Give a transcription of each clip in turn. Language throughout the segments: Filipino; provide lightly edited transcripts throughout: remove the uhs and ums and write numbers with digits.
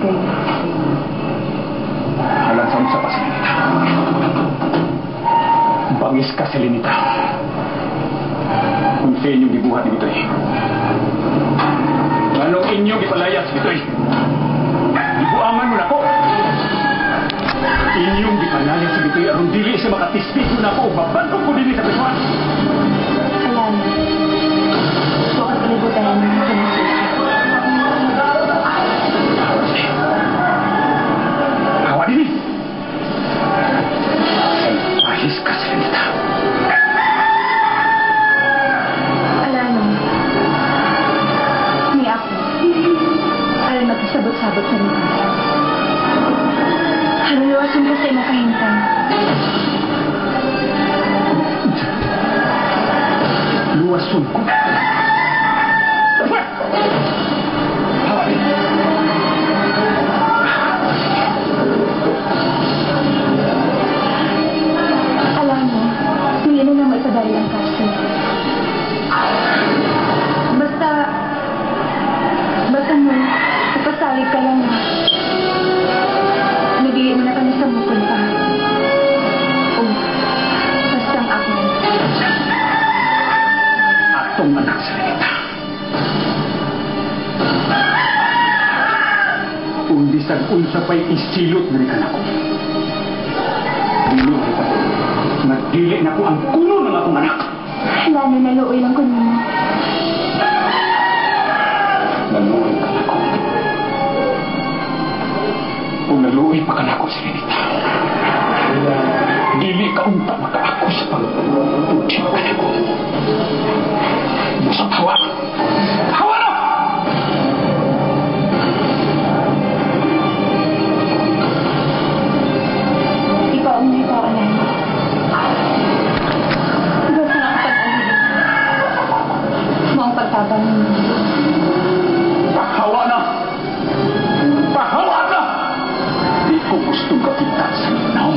kayo. Alam sa unsa pa, Selenita. Bangis ka, Selenita. Kung sa inyong gibuhat ni Bitoy. Anong inyong ipalayas, Bitoy? Ibuangan mo na ko. Inyong gipalayas si Bitoy aron dili siya makatisbigo na ko. Babantong ko din sa Bitoy. Alam. Huwag kalibutan ng pinasisa. Hawa din. Ayos ka, Selenita. Alam mo, ni ako, alam magkasabot-sabot sa mga. Haluwasan ko sa imong kahintay. Luwason ko. Alam mo, hindi na nga maipadali ang kaso. Basta mo, ipasalig ka lang na. Nabigay mo na kami sa mukod pa. Bastang ako. Atong anak, Selenita. Kung bisag unsa pa'y isilot na ka na ko. Dili kita. Nagdili na ko ang kuno ng akong anak. Lalo naluoy lang ko nimo. Naluoy ka na ko. Kung naluoy pa ka na ko, Selenita. Dili ka unta makaako sa pagputi ka na ko. Musang hawa. Hawa na! Ikaw ang may kawalan. Ikaw sa nakapag-alibig. Mo ang pagtabang mo. Pahawa na! Pahawa na! Di ko gusto makita sa linaw.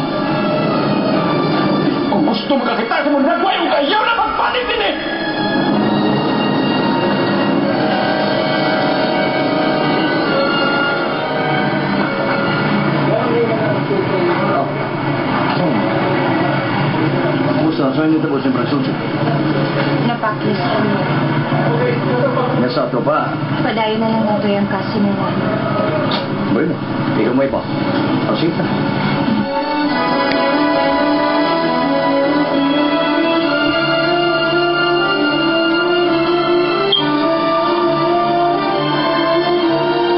Di ko gusto makakita sa mga nagway o kayaw na pagpalit din eh! Saan niyo tapos yung praksyon? Napakis kami. Nasa ato pa. Padayon na lang nato yung kaso nila. Bueno, ikaw mo ipa. Pasita.